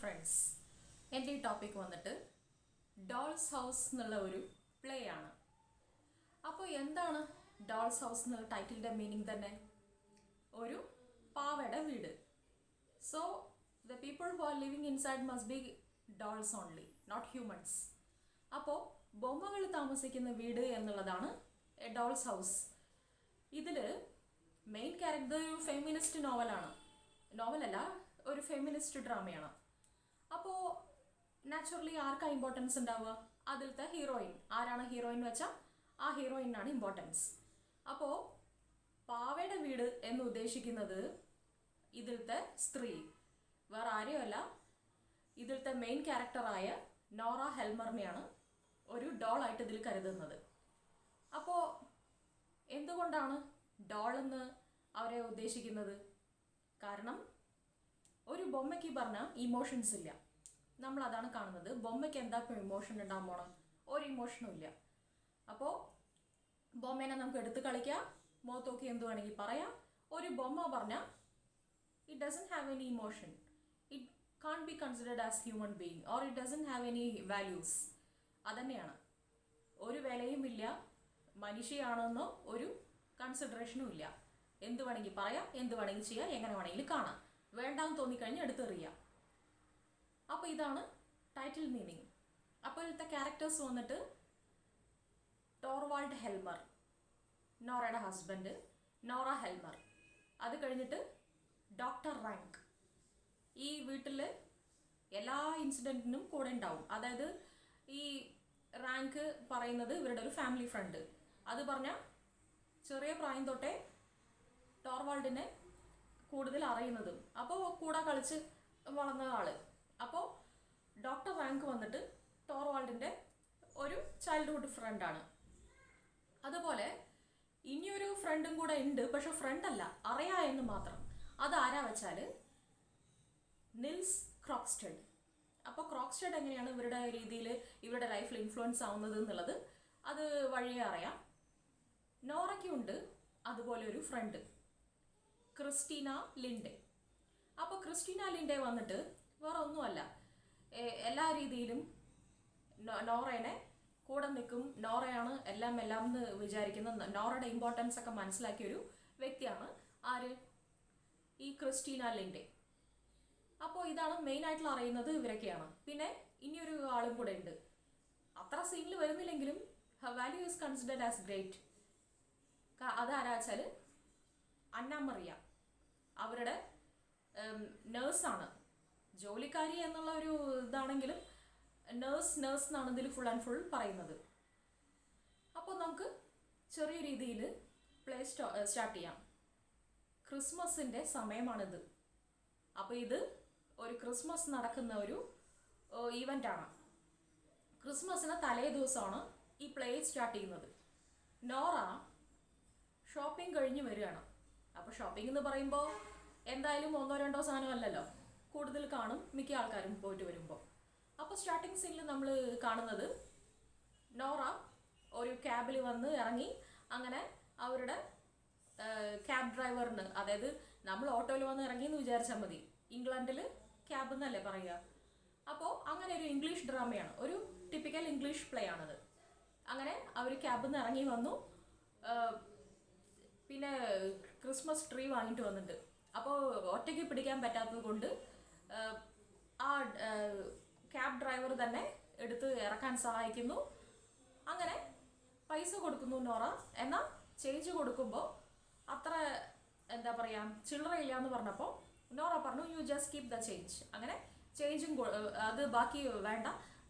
Friends, എൻ്റെ ഈ topic വന്നിട്ട് ഡോൾസ് ഹൗസ് എന്നുള്ള ഒരു പ്ലേ ആണ്. അപ്പോൾ എന്താണ് ഡോൾസ് ഹൗസ് എന്നുള്ള ടൈറ്റിലിൻ്റെ മീനിങ് തന്നെ? ഒരു പാവയുടെ വീട്. So the people who are living inside must be dolls only, not humans. അപ്പോൾ ബൊമ്മകൾ താമസിക്കുന്ന വീട് എന്നുള്ളതാണ് എ ഡോൾസ് ഹൗസ്. ഇതിൽ മെയിൻ ക്യാരക്ടർ ഒരു ഫെമിനിസ്റ്റ് നോവലല്ല, ഒരു ഫെമിനിസ്റ്റ് ഡ്രാമയാണ്. അപ്പോൾ നാച്ചുറലി ആർക്കാണ് ഇമ്പോർട്ടൻസ് ഉണ്ടാവുക? അതിലത്തെ ഹീറോയിൻ. ആരാണ് ഹീറോയിൻ വെച്ചാൽ ആ ഹീറോയിനാണ് ഇമ്പോർട്ടൻസ്. അപ്പോൾ പാവയുടെ വീട് എന്ന് ഉദ്ദേശിക്കുന്നത് ഇതിലത്തെ സ്ത്രീ വേറെ ആരെയുമല്ല, ഇതിലത്തെ മെയിൻ ക്യാരക്ടറായ നോറ ഹെൽമറിനെയാണ് ഒരു ഡോളായിട്ട് ഇതിൽ കരുതുന്നത്. അപ്പോൾ എന്തുകൊണ്ടാണ് ഡോൾ എന്ന് അവരെ ഉദ്ദേശിക്കുന്നത്? കാരണം ഒരു ബൊമ്മയ്ക്ക് പറഞ്ഞാൽ ഇമോഷൻസ് ഇല്ല. നമ്മളതാണ് കാണുന്നത്. ബൊമ്മയ്ക്ക് എന്താ ഇപ്പോൾ ഇമോഷൻ ഉണ്ടാകാൻ പോണം? ഒരു ഇമോഷനും ഇല്ല. അപ്പോൾ ബൊമ്മേനെ നമുക്ക് എടുത്ത് കളിക്കാം, മുഖത്തോക്കി എന്ത് വേണമെങ്കിൽ പറയാം. ഒരു ബൊമ്മ പറഞ്ഞാൽ it doesn't have any emotion, it can be considered as human being or it doesn't have any values. അതന്നെയാണ്. ഒരു വിലയും ഇല്ല, മനുഷ്യയാണെന്നോ ഒരു കൺസിഡറേഷനും ഇല്ല. എന്ത് വേണമെങ്കിൽ പറയാം, എന്ത് വേണമെങ്കിൽ ചെയ്യാം, എങ്ങനെ വേണമെങ്കിൽ കാണാം. വേണ്ടാന്ന് തോന്നിക്കഴിഞ്ഞ് എടുത്തെറിയാം. അപ്പോൾ ഇതാണ് ടൈറ്റിൽ മീനിങ്. അപ്പോൾ ഇതിലത്തെ ക്യാരക്ടേഴ്സ് വന്നിട്ട് ടോർവാൾഡ് ഹെൽമർ, നോറയുടെ ഹസ്ബൻഡ് നോറ ഹെൽമർ. അത് കഴിഞ്ഞിട്ട് ഡോക്ടർ റാങ്ക്. ഈ വീട്ടിൽ എല്ലാ ഇൻസിഡൻറ്റിനും കൂടെ ഉണ്ടാവും. അതായത് ഈ റാങ്ക് പറയുന്നത് ഇവരുടെ ഒരു ഫാമിലി ഫ്രണ്ട്. അത് പറഞ്ഞാൽ ചെറിയ പ്രായം തൊട്ടേ ടോർവാൾഡിനെ കൂടുതൽ അറിയുന്നതും അപ്പോൾ കൂടെ കളിച്ച് വളർന്ന ആൾ. അപ്പോൾ ഡോക്ടർ റാങ്ക് വന്നിട്ട് ടോർവാൾഡിൻ്റെ ഒരു ചൈൽഡ്ഹുഡ് ഫ്രണ്ടാണ്. അതുപോലെ ഇനിയൊരു ഫ്രണ്ടും കൂടെ ഉണ്ട്, പക്ഷെ ഫ്രണ്ടല്ല, അറിയാ എന്ന് മാത്രം. അതാരാ വെച്ചാൽ നിൽസ് ക്രോക്സ്റ്റഡ്. അപ്പോൾ ക്രോക്സ്റ്റഡ് എങ്ങനെയാണ് ഇവരുടെ രീതിയിൽ ഇവരുടെ ലൈഫിൽ ഇൻഫ്ലുവൻസ് ആവുന്നത് എന്നുള്ളത് അത് വഴിയേ അറിയാം. നോറയ്ക്കുണ്ട് അതുപോലെ ഒരു ഫ്രണ്ട്, ക്രിസ്റ്റീന ലിൻഡെ. അപ്പോൾ ക്രിസ്റ്റീന ലിൻഡെ വന്നിട്ട് വേറെ ഒന്നുമല്ല, എല്ലാ രീതിയിലും നോറേനെ കൂടെ നിൽക്കും. നോറയാണ് എല്ലാം എന്ന് വിചാരിക്കുന്ന, നോറയുടെ ഇമ്പോർട്ടൻസ് ഒക്കെ മനസ്സിലാക്കിയൊരു വ്യക്തിയാണ് ആര്? ഈ ക്രിസ്റ്റീന ലിൻഡെ. അപ്പോൾ ഇതാണ് മെയിനായിട്ടുള്ള അറിയുന്നത് ഇവരൊക്കെയാണ്. പിന്നെ ഇനിയൊരു ആളും കൂടെ ഉണ്ട്, അത്ര സീനിൽ വരുന്നില്ലെങ്കിലും her value is considered as great. അതാരാ വെച്ചാൽ അന്ന മറിയ. അവരുടെ നേഴ്സാണ്, ജോലിക്കാരി എന്നുള്ള ഒരു ഇതാണെങ്കിലും നേഴ്സ് എന്നാണ് ഇതിൽ ഫുൾ ആൻഡ് ഫുൾ പറയുന്നത്. അപ്പോൾ നമുക്ക് ചെറിയ രീതിയിൽ പ്ലേ സ്റ്റാർട്ട് ചെയ്യാം. ക്രിസ്മസിൻ്റെ സമയമാണിത്. അപ്പോൾ ഇത് ഒരു ക്രിസ്മസ് നടക്കുന്ന ഒരു ഈവൻ്റാണ്. ക്രിസ്മസിന് തലേ ദിവസമാണ് ഈ പ്ലേ സ്റ്റാർട്ട് ചെയ്യുന്നത്. നോറ ഷോപ്പിംഗ് കഴിഞ്ഞ് വരികയാണ്. അപ്പോൾ ഷോപ്പിംഗ് എന്ന് പറയുമ്പോൾ എന്തായാലും 1-2 സാധനമല്ലല്ലോ, കൂടുതൽ കാണും മിക്ക ആൾക്കാരും പോയിട്ട് വരുമ്പോൾ. അപ്പോൾ സ്റ്റാർട്ടിങ് സീനിൽ നമ്മൾ കാണുന്നത് നോറ ഒരു ക്യാബിൽ വന്ന് ഇറങ്ങി. അങ്ങനെ അവരുടെ ക്യാബ് ഡ്രൈവറിന്, അതായത് നമ്മൾ ഓട്ടോയിൽ വന്ന് ഇറങ്ങി എന്ന് വിചാരിച്ചാൽ മതി, ഇംഗ്ലണ്ടിൽ ക്യാബ് എന്നല്ലേ പറയുക. അപ്പോൾ അങ്ങനെ ഒരു ഇംഗ്ലീഷ് ഡ്രാമയാണ്, ഒരു ടിപ്പിക്കൽ ഇംഗ്ലീഷ് പ്ലേ ആണത്. അങ്ങനെ അവർ ക്യാബിൽ നിന്ന് ഇറങ്ങി വന്നു. പിന്നെ ക്രിസ്മസ് ട്രീ വാങ്ങിയിട്ട് വന്നിട്ടുണ്ട്. അപ്പോൾ ഒറ്റയ്ക്ക് പിടിക്കാൻ പറ്റാത്തത് കൊണ്ട് ആ ക്യാബ് ഡ്രൈവർ തന്നെ എടുത്ത് ഇറക്കാൻ സഹായിക്കുന്നു. അങ്ങനെ പൈസ കൊടുക്കുന്നു നോറ. എന്നാൽ ചേഞ്ച് കൊടുക്കുമ്പോൾ അത്ര എന്താ പറയുക, ചില്ലറയില്ല എന്ന് പറഞ്ഞപ്പോൾ നോറ പറഞ്ഞു you just keep the change. അങ്ങനെ ചേഞ്ചും അത് ബാക്കി വേണ്ട,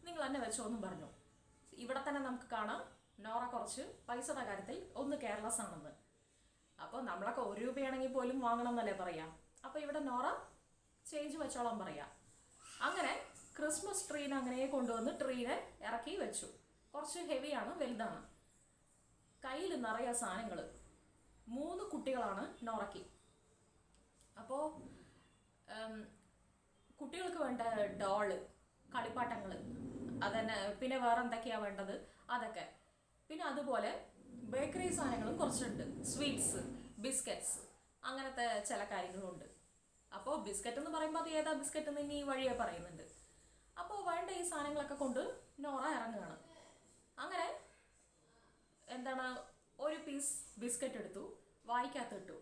നിങ്ങൾ തന്നെ വെച്ചോ എന്നും പറഞ്ഞു. ഇവിടെ തന്നെ നമുക്ക് കാണാം നോറ കുറച്ച് പൈസയുടെ കാര്യത്തിൽ ഒന്ന് കെയർലെസ് ആണെന്ന്. അപ്പോൾ നമ്മളൊക്കെ 1 രൂപയാണെങ്കിൽ പോലും വാങ്ങണം എന്നല്ലേ പറയാം. അപ്പോൾ ഇവിടെ നോറ ചേഞ്ച് വെച്ചോളാൻ പറയാം. അങ്ങനെ ക്രിസ്മസ് ട്രീനെ അങ്ങനെ കൊണ്ടുവന്ന് ട്രീനെ ഇറക്കി വെച്ചു. കുറച്ച് ഹെവിയാണ്, വലുതാണ്, കയ്യിൽ നിറയെ സാധനങ്ങൾ. 3 കുട്ടികളാണ് നോറയ്ക്ക്. അപ്പോൾ കുട്ടികൾക്ക് വേണ്ട ഡോള്, കളിപ്പാട്ടങ്ങൾ, അതന്നെ. പിന്നെ വേറെ എന്തൊക്കെയാണ് വേണ്ടത് അതൊക്കെ. പിന്നെ അതുപോലെ ബേക്കറി സാധനങ്ങളും കുറച്ചുണ്ട്, സ്വീറ്റ്സ്, ബിസ്ക്കറ്റ്സ്, അങ്ങനത്തെ ചില കാര്യങ്ങളുണ്ട്. അപ്പോൾ ബിസ്ക്കറ്റ് എന്ന് പറയുമ്പോൾ അത് ഏതാ ബിസ്ക്കറ്റ് എന്ന് ഇനി വഴിയെ പറയുന്നുണ്ട്. അപ്പോൾ വേണ്ട ഈ സാധനങ്ങളൊക്കെ കൊണ്ട് നോറ ഇറങ്ങുകയാണ്. അങ്ങനെ എന്താണ്, ഒരു പീസ് ബിസ്ക്കറ്റ് എടുത്തു, വായിക്കകത്ത് ഇട്ടു.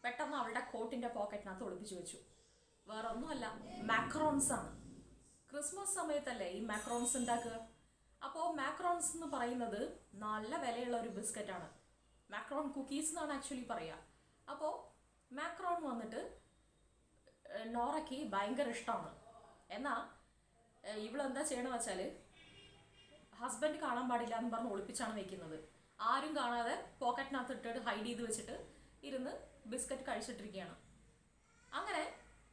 പെട്ടെന്ന് അവളുടെ കോട്ടിൻ്റെ പോക്കറ്റിനകത്ത് ഒളിപ്പിച്ചു വെച്ചു. വേറെ ഒന്നുമല്ല, മാക്രോൺസ് ആണ്. ക്രിസ്മസ് സമയത്തല്ലേ ഈ മാക്രോൺസ് ഉണ്ടാക്കുക. അപ്പോൾ മാക്രോൺസ് എന്ന് പറയുന്നത് നല്ല വിലയുള്ള ഒരു ബിസ്ക്കറ്റാണ്. മാക്രോൺ കുക്കീസ് എന്നാണ് ആക്ച്വലി പറയുക. അപ്പോൾ മാക്രോൺ വന്നിട്ട് നോറയ്ക്ക് ഭയങ്കര ഇഷ്ടമാണ്. എന്നാൽ ഇവളെന്താ ചെയ്യണമെന്ന് വെച്ചാൽ, ഹസ്ബൻഡ് കാണാൻ പാടില്ല എന്ന് പറഞ്ഞ് ഒളിപ്പിച്ചാണ് വെക്കുന്നത്. ആരും കാണാതെ പോക്കറ്റിനകത്ത് ഇട്ടിട്ട് ഹൈഡ് ചെയ്ത് വെച്ചിട്ട് ഇരുന്ന് ബിസ്ക്കറ്റ് കഴിച്ചിട്ടിരിക്കുകയാണ്. അങ്ങനെ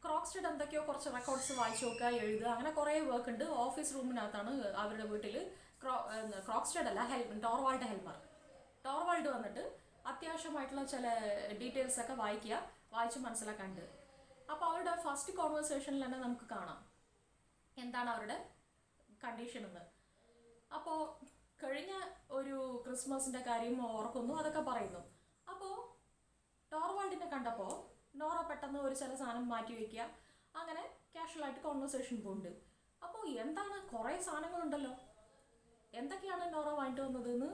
ക്രോക്സ്റ്റഡ് എന്തൊക്കെയോ കുറച്ച് റെക്കോർഡ്സ് വായിച്ചു നോക്കുക, എഴുതുക, അങ്ങനെ കുറേ വർക്ക് ഉണ്ട്. ഓഫീസ് റൂമിനകത്താണ് അവരുടെ വീട്ടിൽ. ക്രോക്സ്റ്റഡ് അല്ല, ടോർവാൾഡ് ഹെൽമർ. ടോർവാൾഡ് വന്നിട്ട് അത്യാവശ്യമായിട്ടുള്ള ചില ഡീറ്റെയിൽസ് ഒക്കെ വായിച്ച് മനസ്സിലാക്കാനുണ്ട്. അപ്പോൾ അവരുടെ ഫസ്റ്റ് കോൺവെർസേഷനിൽ തന്നെ നമുക്ക് കാണാം എന്താണ് അവരുടെ കണ്ടീഷൻ എന്ന്. അപ്പോൾ കഴിഞ്ഞ ഒരു ക്രിസ്മസിൻ്റെ കാര്യം ഓർക്കുന്നു, അതൊക്കെ പറയുന്നു. അപ്പോൾ ടോർവാൾഡിനെ കണ്ടപ്പോൾ നോറ പെട്ടെന്ന് ഒരു ചില സാധനം മാറ്റി വയ്ക്കുക. അങ്ങനെ കാഷ്വലായിട്ട് കോൺവെർസേഷൻ പോകുന്നുണ്ട്. അപ്പോൾ എന്താണ്, കുറേ സാധനങ്ങളുണ്ടല്ലോ, എന്തൊക്കെയാണ് നോറ വാങ്ങിട്ട് വന്നതെന്ന്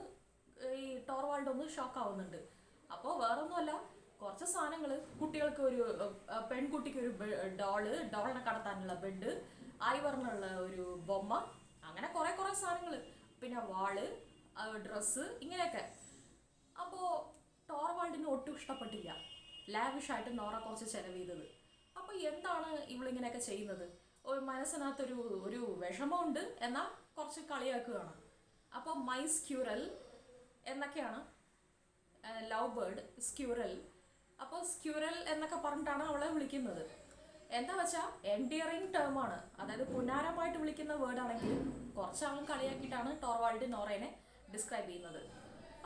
ഈ ടോർവാൾഡ് ഒന്ന് ഷോക്കാവുന്നുണ്ട്. അപ്പോൾ വേറൊന്നുമല്ല, കുറച്ച് സാധനങ്ങൾ, കുട്ടികൾക്ക് ഒരു പെൺകുട്ടിക്ക് ഒരു ഡോളിനെ കടത്താനുള്ള ബെഡ്, ഐവറിനുള്ള ഒരു ബൊമ്മ, അങ്ങനെ കുറേ സാധനങ്ങൾ, പിന്നെ വാള്, ഡ്രസ്സ്, ഇങ്ങനെയൊക്കെ. അപ്പോൾ ടോർവാൾഡിന് ഒട്ടും ഇഷ്ടപ്പെട്ടില്ല ലാവിഷായിട്ട് നോറ കുറച്ച് ചെലവ് ചെയ്തത്. അപ്പോൾ എന്താണ് ഇവളിങ്ങനെയൊക്കെ ചെയ്യുന്നത്, ഒരു മനസ്സിനകത്തൊരു ഒരു വിഷമമുണ്ട്, എന്നാൽ കുറച്ച് കളിയാക്കുകയാണ്. അപ്പോൾ മൈ സ്ക്യൂറൽ എന്നൊക്കെയാണ്, ലവ് ബേർഡ്, സ്ക്യൂറൽ. അപ്പോൾ സ്ക്യൂറൽ എന്നൊക്കെ പറഞ്ഞിട്ടാണ് അവളെ വിളിക്കുന്നത്. എന്താ വെച്ചാൽ എൻഡിയറിങ് ടേമാണ്, അതായത് പുനാരമായിട്ട് വിളിക്കുന്ന വേർഡാണെങ്കിൽ കുറച്ചാളും കളിയാക്കിയിട്ടാണ് ടോർവാൾഡ് നോറേനെ ഡിസ്ക്രൈബ് ചെയ്യുന്നത്.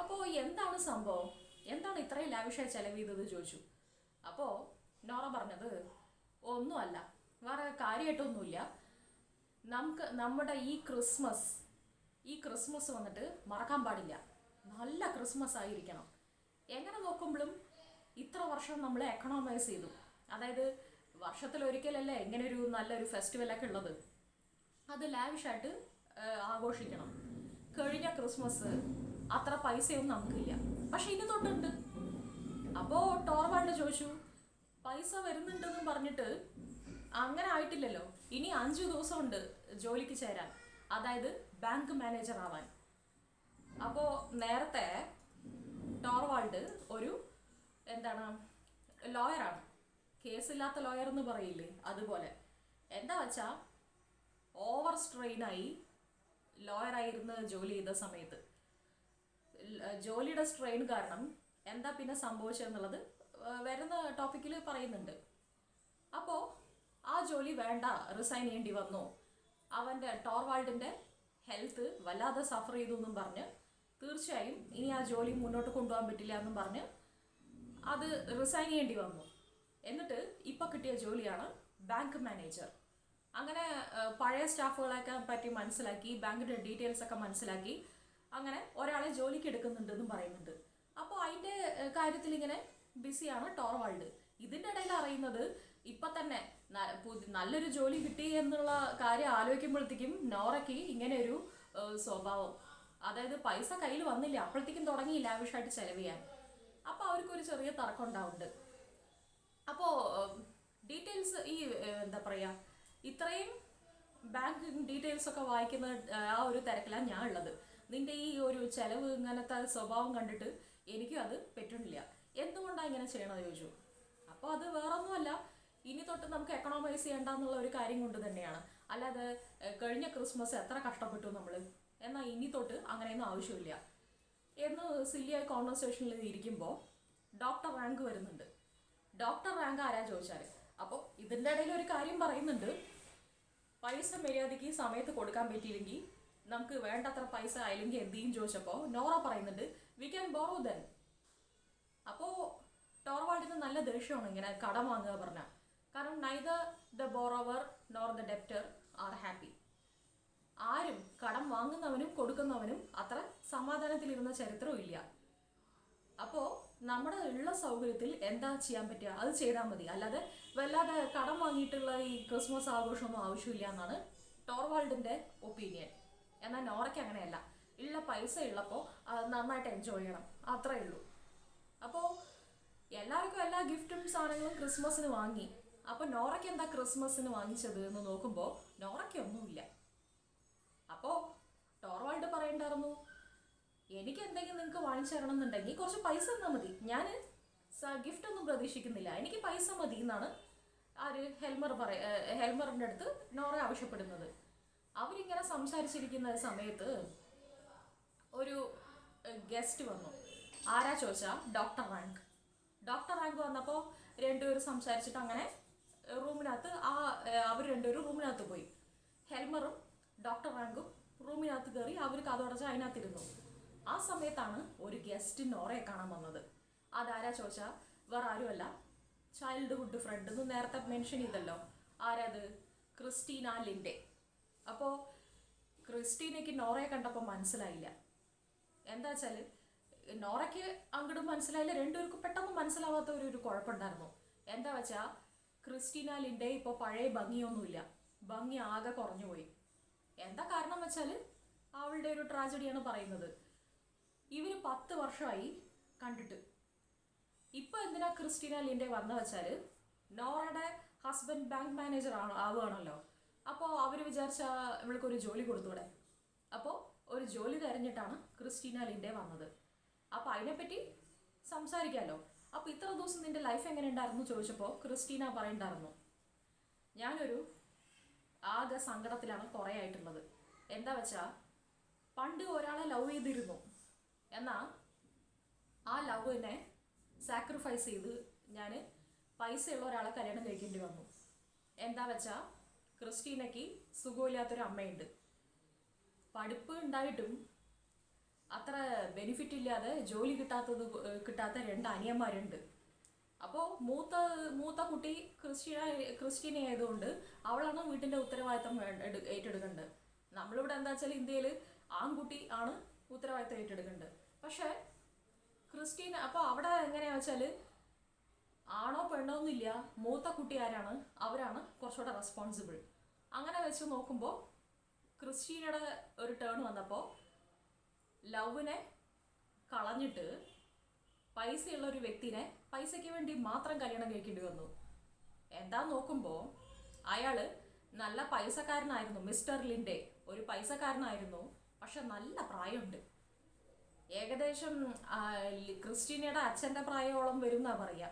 അപ്പോൾ എന്താണ് സംഭവം, എന്താണ് ഇത്രയും ലാവിഷായി ചെലവ് ചെയ്തത് ചോദിച്ചു. അപ്പോൾ നോറ പറഞ്ഞത് ഒന്നുമല്ല, വേറെ കാര്യമായിട്ടൊന്നുമില്ല, നമ്മുടെ ഈ ക്രിസ്മസ് വന്നിട്ട് മറക്കാൻ പാടില്ല, നല്ല ക്രിസ്മസ് ആയിരിക്കണം. എങ്ങനെ നോക്കുമ്പോഴും ഇത്ര വർഷം നമ്മൾ എക്കണോമൈസ് ചെയ്തു, അതായത് വർഷത്തിലൊരിക്കലല്ലേ ഇങ്ങനെ ഒരു നല്ലൊരു ഫെസ്റ്റിവലൊക്കെ ഉള്ളത്, അത് ലാവിഷായിട്ട് ആഘോഷിക്കണം. കഴിഞ്ഞ ക്രിസ്മസ് അത്ര പൈസയൊന്നും നമുക്കില്ല, പക്ഷെ ഇനി തൊട്ടുണ്ട്. അപ്പോൾ ടോർവാൾഡ് ചോദിച്ചു, പൈസ വരുന്നുണ്ടെന്ന് പറഞ്ഞിട്ട് അങ്ങനെ ആയിട്ടില്ലല്ലോ, ഇനി 5 ദിവസമുണ്ട് ജോലിക്ക് ചേരാൻ, അതായത് ബാങ്ക് മാനേജർ ആവാൻ. അപ്പോൾ നേരത്തെ ടോർവാൾഡ് ഒരു ലോയറാണ്, കേസില്ലാത്ത ലോയർ എന്ന് പറയില്ലേ, അതുപോലെ. എന്താ വെച്ചാൽ ഓവർ സ്ട്രെയിനായി ലോയറായിരുന്ന് ജോലി ചെയ്ത സമയത്ത് ജോലിയുടെ സ്ട്രെയിൻ കാരണം എന്താ പിന്നെ സംഭവിച്ചതെന്നുള്ളത് വരുന്ന ടോപ്പിക്കിൽ പറയുന്നുണ്ട്. അപ്പോൾ ആ ജോലി വേണ്ട, റിസൈൻ ചെയ്യേണ്ടി വന്നു. അവൻ്റെ ടോർവാൾഡിൻ്റെ ഹെൽത്ത് വല്ലാതെ സഫർ ചെയ്തു എന്നും പറഞ്ഞ് തീർച്ചയായും ഇനി ആ ജോലി മുന്നോട്ട് കൊണ്ടുപോകാൻ പറ്റില്ല എന്നും പറഞ്ഞ് അത് റിസൈൻ ചെയ്യേണ്ടി വന്നു. എന്നിട്ട് ഇപ്പം കിട്ടിയ ജോലിയാണ് ബാങ്ക് മാനേജർ. അങ്ങനെ പഴയ സ്റ്റാഫുകളെയൊക്കെ പറ്റി മനസ്സിലാക്കി, ബാങ്കിൻ്റെ ഡീറ്റെയിൽസ് ഒക്കെ മനസ്സിലാക്കി, അങ്ങനെ ഒരാളെ ജോലിക്ക് എടുക്കുന്നുണ്ടെന്നും പറയുന്നുണ്ട്. അപ്പോൾ അതിൻ്റെ കാര്യത്തിൽ ഇങ്ങനെ ബിസിയാണ് ടോർവാൾഡ്. ഇതിൻ്റെ ഇടയിൽ അറിയുന്നത് ഇപ്പം തന്നെ നല്ലൊരു ജോലി കിട്ടി എന്നുള്ള കാര്യം ആലോചിക്കുമ്പോഴത്തേക്കും നോറയ്ക്ക് ഇങ്ങനെ ഒരു സ്വഭാവം, അതായത് പൈസ കയ്യിൽ വന്നില്ല, അപ്പോഴത്തേക്കും തുടങ്ങി ലാവിഷായിട്ട് ചെലവ് ചെയ്യാൻ. അപ്പോൾ അവർക്കൊരു ചെറിയ തർക്കം ഉണ്ടാവുന്നുണ്ട്. അപ്പോൾ ഡീറ്റെയിൽസ് ഈ എന്താ പറയുക, ഇത്രയും ബാങ്ക് ഡീറ്റെയിൽസ് ഒക്കെ വായിക്കുന്ന ആ ഒരു തിരക്കിലാണ് ഞാൻ ഉള്ളത്. നിൻ്റെ ഈ ഒരു ചെലവ് ഇങ്ങനത്തെ സ്വഭാവം കണ്ടിട്ട് എനിക്കും അത് പറ്റുന്നില്ല, എന്തുകൊണ്ടാണ് ഇങ്ങനെ ചെയ്യണമെന്ന് ചോദിച്ചു. അപ്പോൾ അത് വേറൊന്നുമല്ല, ഇനി തൊട്ട് നമുക്ക് എക്കണോമൈസ് ചെയ്യേണ്ടെന്നുള്ള ഒരു കാര്യം കൊണ്ട് തന്നെയാണ്. അല്ലാതെ കഴിഞ്ഞ ക്രിസ്മസ് എത്ര കഷ്ടപ്പെട്ടു നമ്മൾ, എന്നാൽ ഇനി തൊട്ട് അങ്ങനെയൊന്നും ആവശ്യമില്ല എന്ന് സില്ലിയായി കോൺവെർസേഷനിൽ ഇരിക്കുമ്പോൾ ഡോക്ടർ റാങ്ക് വരുന്നുണ്ട്. ഡോക്ടർ റാങ്ക് ആരാ ചോദിച്ചാൽ, അപ്പോൾ ഇതിൻ്റെ ഇടയിൽ ഒരു കാര്യം പറയുന്നുണ്ട്, പൈസ മര്യാദയ്ക്ക് സമയത്ത് കൊടുക്കാൻ പറ്റിയില്ലെങ്കിൽ നമുക്ക് വേണ്ടത്ര പൈസ ആയില്ലെങ്കിൽ എന്ത് ചെയ്യും ചോദിച്ചപ്പോൾ നോറ പറയുന്നുണ്ട്, വി ക്യാൻ ബോറോ ദെൻ. അപ്പോൾ ടോർവാൾഡിന് നല്ല ദേഷ്യമാണ് ഇങ്ങനെ കടം വാങ്ങുക പറഞ്ഞാൽ. കാരണം neither the borrower nor the debtor are happy. ആരും കടം വാങ്ങുന്നവനും കൊടുക്കുന്നവനും അത്ര സമാധാനത്തിലിരുന്ന ചരിത്രവും ഇല്ല. അപ്പോൾ നമ്മുടെ ഉള്ള സൗകര്യത്തിൽ എന്താ ചെയ്യാൻ പറ്റുക അത് ചെയ്താൽ മതി. അല്ലാതെ വല്ലാതെ കടം വാങ്ങിയിട്ടുള്ള ഈ ക്രിസ്മസ് ആഘോഷമൊന്നും ആവശ്യമില്ല എന്നാണ് ടോർവാൾഡിന്റെ ഒപ്പീനിയൻ. എന്നാൽ നോറയ്ക്ക് അങ്ങനെയല്ല. ഉള്ള പൈസ ഉള്ളപ്പോൾ അത് നന്നായിട്ട് എൻജോയ് ചെയ്യണം, അത്രേ ഉള്ളൂ. അപ്പോൾ എല്ലാവർക്കും എല്ലാ ഗിഫ്റ്റും സാധനങ്ങളും ക്രിസ്മസിന് വാങ്ങി. അപ്പോൾ നോറയ്ക്ക് എന്താ ക്രിസ്മസിന് വാങ്ങിച്ചത് എന്ന് നോക്കുമ്പോൾ നോറയ്ക്കൊന്നുമില്ല. അപ്പോൾ ടോർവാൾഡ് പറയണ്ടായിരുന്നു, എനിക്ക് എന്തെങ്കിലും നിങ്ങൾക്ക് വാങ്ങിച്ചു തരണം എന്നുണ്ടെങ്കിൽ കുറച്ച് പൈസ തന്നാൽ മതി, ഞാൻ ഗിഫ്റ്റ് ഒന്നും പ്രതീക്ഷിക്കുന്നില്ല, എനിക്ക് പൈസ മതി എന്നാണ് ആര് ഹെൽമറിൻ്റെ അടുത്ത് നോറ ആവശ്യപ്പെടുന്നത്. അവരിങ്ങനെ സംസാരിച്ചിരിക്കുന്ന സമയത്ത് ഒരു ഗസ്റ്റ് വന്നു. ആരാ ചോദിച്ചാൽ ഡോക്ടർ റാങ്ക് വന്നപ്പോൾ രണ്ടുപേരും സംസാരിച്ചിട്ട് അങ്ങനെ റൂമിനകത്ത് അവർ രണ്ടുപേരും റൂമിനകത്ത് പോയി. ഹെൽമറും ഡോക്ടർ റാങ്കും റൂമിനകത്ത് കയറി അവർ കഥടച്ച് അതിനകത്തിരുന്നു. ആ സമയത്താണ് ഒരു ഗസ്റ്റ് നോറയെ കാണാൻ വന്നത്. അതാരാ ചോദിച്ചാൽ വേറെ ആരുമല്ല, ചൈൽഡ്ഹുഡ് ഫ്രണ്ട് എന്ന് നേരത്തെ മെൻഷൻ ചെയ്തല്ലോ. ആരത്? Christina Linde. അപ്പോൾ ക്രിസ്റ്റീനയ്ക്ക് നോറയെ കണ്ടപ്പോൾ മനസ്സിലായില്ല. എന്താ വെച്ചാൽ നോറയ്ക്ക് അങ്ങോട്ടും മനസ്സിലായില്ല, രണ്ടുപേർക്കും പെട്ടെന്ന് മനസ്സിലാവാത്ത ഒരു കുഴപ്പമുണ്ടായിരുന്നു. എന്താ വെച്ചാൽ ക്രിസ്റ്റീന ലിൻഡെ ഇപ്പോൾ പഴയ ഭംഗിയൊന്നുമില്ല, ഭംഗി ആകെ കുറഞ്ഞുപോയി. എന്താ കാരണം വെച്ചാൽ അവളുടെ ഒരു ട്രാജഡിയാണ് പറയുന്നത്. ഇവർ 10 വർഷമായി കണ്ടിട്ട്. ഇപ്പം എന്തിനാ ക്രിസ്റ്റീന ലിൻഡെ വന്ന വെച്ചാൽ നോറയുടെ ഹസ്ബൻഡ് ബാങ്ക് മാനേജർ ആവുകയാണല്ലോ. അപ്പോൾ അവർ വിചാരിച്ച ഇവൾക്കൊരു ജോലി കൊടുത്തൂടെ. അപ്പോൾ ഒരു ജോലി തിരഞ്ഞിട്ടാണ് ക്രിസ്റ്റീന ലിൻഡെ വന്നത്. അപ്പോൾ അതിനെപ്പറ്റി സംസാരിക്കാമല്ലോ. അപ്പോൾ ഇത്ര ദിവസം നിൻ്റെ ലൈഫ് എങ്ങനെ ഉണ്ടായിരുന്നു ചോദിച്ചപ്പോൾ ക്രിസ്റ്റീന പറയണ്ടായിരുന്നു, ഞാനൊരു ആകെ സങ്കടത്തിലാണ് കുറേ ആയിട്ടുള്ളത്. എന്താ വെച്ചാൽ പണ്ട് ഒരാളെ ലവ് ചെയ്തിരുന്നു, എന്നാൽ ആ ലവിനെ സാക്രിഫൈസ് ചെയ്ത് ഞാൻ പൈസയുള്ള ഒരാളെ കല്യാണം കഴിക്കേണ്ടി വന്നു. എന്താ വെച്ചാൽ ക്രിസ്റ്റീനയ്ക്ക് സുഖമില്ലാത്തൊരു അമ്മയുണ്ട്. പഠിപ്പ് ഉണ്ടായിട്ടും അത്ര ബെനിഫിറ്റ് ഇല്ലാതെ ജോലി കിട്ടാത്ത 2 അനിയന്മാരുണ്ട്. അപ്പോൾ മൂത്ത കുട്ടി ക്രിസ്റ്റീന ആയതുകൊണ്ട് അവളാണ് വീട്ടിൻ്റെ ഉത്തരവാദിത്തം ഏറ്റെടുക്കേണ്ടത്. നമ്മളിവിടെ എന്താ വെച്ചാൽ ഇന്ത്യയിൽ ആൺകുട്ടി ആണ് ഉത്തരവാദിത്തം ഏറ്റെടുക്കേണ്ടത്. പക്ഷേ ക്രിസ്റ്റീന അപ്പോൾ അവിടെ എങ്ങനെയാ വെച്ചാൽ ആണോ പെണ്ണോ എന്നില്ല, മൂത്ത കുട്ടി ആരാണ് അവരാണ് കുറച്ചുകൂടെ റെസ്പോൺസിബിൾ. അങ്ങനെ വെച്ച് നോക്കുമ്പോൾ ക്രിസ്റ്റീനയുടെ ഒരു ടേൺ വന്നപ്പോൾ ലവിനെ കളഞ്ഞിട്ട് പൈസയുള്ള ഒരു വ്യക്തിനെ പൈസയ്ക്ക് വേണ്ടി മാത്രം കല്യാണം കഴിക്കേണ്ടി വന്നു. എന്താ നോക്കുമ്പോൾ അയാൾ നല്ല പൈസക്കാരനായിരുന്നു. മിസ്റ്റർ ലിൻഡെ ഒരു പൈസക്കാരനായിരുന്നു, പക്ഷെ നല്ല പ്രായമുണ്ട്. ഏകദേശം ക്രിസ്റ്റീനയുടെ അച്ഛൻ്റെ പ്രായോളം വരും എന്നാ പറയുക.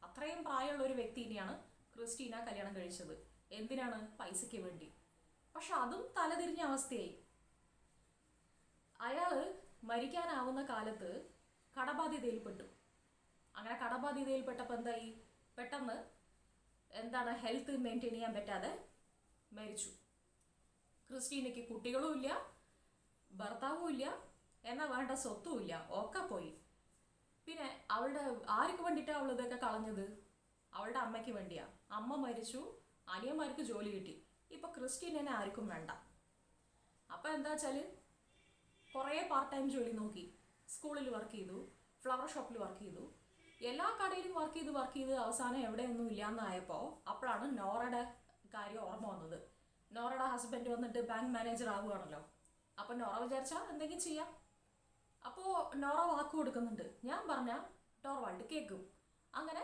അത്രയും പ്രായമുള്ള ഒരു വ്യക്തിനെയാണ് ക്രിസ്റ്റീന കല്യാണം കഴിച്ചത്. എന്തിനാണ്? പൈസയ്ക്ക് വേണ്ടി. പക്ഷെ അതും തലതിരിഞ്ഞ അവസ്ഥയായി. അയാൾ മരിക്കാനാവുന്ന കാലത്ത് കടബാധ്യതയിൽപ്പെട്ടു. അങ്ങനെ കടബാധ്യതയിൽപ്പെട്ടപ്പോൾ എന്തായി? പെട്ടെന്ന് ഹെൽത്ത് മെയിൻറ്റെയിൻ ചെയ്യാൻ പറ്റാതെ മരിച്ചു. ക്രിസ്റ്റീനയ്ക്ക് കുട്ടികളും ഇല്ല, ഭർത്താവും ഇല്ല, എന്നാൽ വേണ്ട സ്വത്തും ഇല്ല, ഒക്കെ പോയി. പിന്നെ ആർക്ക് വേണ്ടിയിട്ടാണ് അവൾ ഇതൊക്കെ കളഞ്ഞത്? അവളുടെ അമ്മയ്ക്ക് വേണ്ടിയാ. അമ്മ മരിച്ചു, അനിയന്മാർക്ക് ജോലി കിട്ടി. ഇപ്പം ക്രിസ്റ്റീനെ ആർക്കും വേണ്ട. അപ്പം എന്താ വെച്ചാൽ കുറേ പാർട്ട് ടൈം ജോലി നോക്കി. സ്കൂളിൽ വർക്ക് ചെയ്തു, ഫ്ലവർ ഷോപ്പിൽ വർക്ക് ചെയ്തു, എല്ലാ കടയിലും വർക്ക് ചെയ്ത് അവസാനം എവിടെയൊന്നും ഇല്ലയെന്നായപ്പോൾ അപ്പോഴാണ് നോറയുടെ കാര്യം ഓർമ്മ വന്നത്. നോറയുടെ ഹസ്ബൻഡ് വന്നിട്ട് ബാങ്ക് മാനേജർ ആവുകയാണല്ലോ. അപ്പോൾ നോറ വിചാരിച്ചാൽ എന്തെങ്കിലും ചെയ്യാം. അപ്പോൾ നോറ വാക്ക് കൊടുക്കുന്നുണ്ട്, ഞാൻ പറഞ്ഞാൽ ടോർവാൾഡ് കേൾക്കും. അങ്ങനെ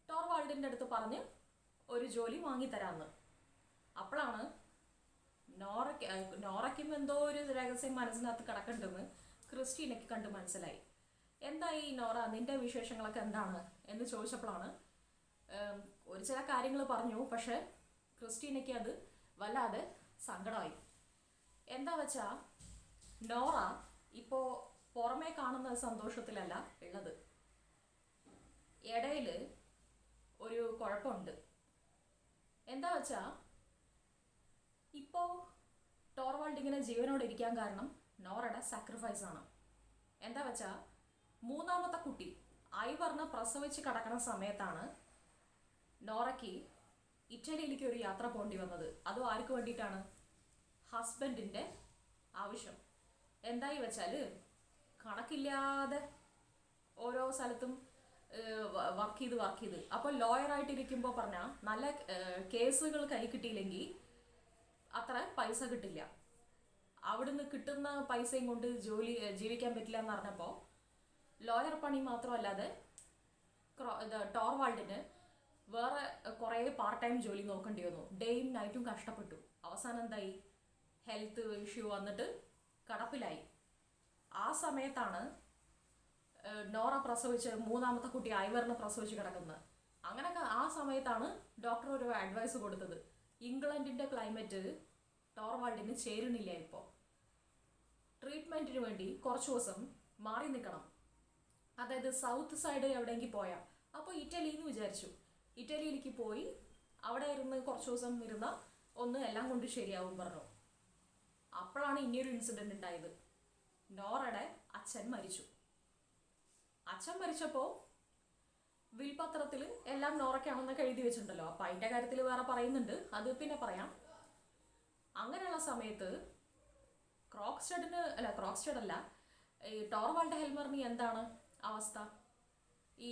ടോർവാൾഡിൻ്റെ അടുത്ത് പറഞ്ഞ് ഒരു ജോലി വാങ്ങിത്തരാമെന്ന്. അപ്പോഴാണ് നോറയ്ക്കും എന്തോ ഒരു രഹസ്യം മനസ്സിനകത്ത് കിടക്കണ്ടെന്ന് ക്രിസ്റ്റീനയ്ക്ക് കണ്ട് മനസ്സിലായി. എന്തായി നോറ, നിൻ്റെ വിശേഷങ്ങളൊക്കെ എന്താണ് എന്ന് ചോദിച്ചപ്പോഴാണ് ഒരു ചില കാര്യങ്ങൾ പറഞ്ഞു. പക്ഷേ ക്രിസ്റ്റീനയ്ക്ക് അത് വല്ലാതെ സങ്കടമായി. എന്താ വെച്ചാൽ നോറ ഇപ്പോൾ പുറമേ കാണുന്ന സന്തോഷത്തിലല്ല ഉള്ളത്. ഇടയിൽ ഒരു കുഴപ്പമുണ്ട്. എന്താ വെച്ചാൽ ഇപ്പോൾ ടോർവാൾഡ് ഇങ്ങനെ ജീവനോടെ ഇരിക്കാൻ കാരണം നോറയുടെ സാക്രിഫൈസ് ആണ്. എന്താ വെച്ചാൽ 3ാമത്തെ കുട്ടി ഐവറിനെ പ്രസവിച്ച് കിടക്കുന്ന സമയത്താണ് നോറയ്ക്ക് ഇറ്റലിയിലേക്ക് ഒരു യാത്ര പോകേണ്ടി വന്നത്. അതും ആർക്ക് വേണ്ടിയിട്ടാണ്? ഹസ്ബൻഡിൻ്റെ ആവശ്യം. എന്തായി വെച്ചാൽ കണക്കില്ലാതെ ഓരോ സ്ഥലത്തും വർക്ക് ചെയ്ത് അപ്പോൾ ലോയറായിട്ടിരിക്കുമ്പോൾ പറഞ്ഞാൽ നല്ല കേസുകൾ കൈ കിട്ടിയില്ലെങ്കിൽ അത്ര പൈസ കിട്ടില്ല. അവിടുന്ന് കിട്ടുന്ന പൈസയും കൊണ്ട് ജീവിക്കാൻ പറ്റില്ല എന്ന് പറഞ്ഞപ്പോൾ ലോയർ പണി മാത്രമല്ലാതെ ടോർവാൾഡിന് വേറെ കുറേ പാർട്ട് ടൈം ജോലി നോക്കേണ്ടി വന്നു. ഡേയും നൈറ്റും കഷ്ടപ്പെട്ടു. അവസാനം എന്തായി, ഹെൽത്ത് ഇഷ്യൂ വന്നിട്ട് കടപ്പിലായി. ആ സമയത്താണ് നോറ പ്രസവിച്ച് മൂന്നാമത്തെ കുട്ടി ഐവറിനെ പ്രസവിച്ച് കിടക്കുന്നത്. അങ്ങനെയൊക്കെ ആ സമയത്താണ് ഡോക്ടർ ഒരു അഡ്വൈസ് കൊടുത്തത്, ഇംഗ്ലണ്ടിൻ്റെ ക്ലൈമറ്റ് ടോർവാൾഡിന് ചേരുന്നില്ല, ഇപ്പോൾ ട്രീറ്റ്മെൻറ്റിന് വേണ്ടി കുറച്ച് ദിവസം മാറി നിൽക്കണം. അതായത് സൗത്ത് സൈഡ് എവിടെയെങ്കിൽ പോയാൽ, അപ്പോൾ ഇറ്റലിന്ന് വിചാരിച്ചു. ഇറ്റലിയിലേക്ക് പോയി അവിടെ ഇരുന്ന് കുറച്ച് ദിവസം ഇരുന്ന എല്ലാം കൊണ്ട് ശരിയാവും പറഞ്ഞു. അപ്പോഴാണ് ഇനിയൊരു ഇൻസിഡൻറ്റ് ഉണ്ടായത്. നോറയുടെ അച്ഛൻ മരിച്ചു. അച്ഛൻ മരിച്ചപ്പോൾ വിൽപത്രത്തിൽ എല്ലാം നോറയ്ക്കാണെന്നൊക്കെ എഴുതി വെച്ചിട്ടുണ്ടല്ലോ. അപ്പം അതിൻ്റെ കാര്യത്തിൽ വേറെ പറയുന്നുണ്ട്, അത് പിന്നെ പറയാം. അങ്ങനെയുള്ള സമയത്ത് ക്രോക്സ്റ്റഡ് ഈ ടോർവാൾഡ് ഹെൽമറിന് എന്താണ് അവസ്ഥ? ഈ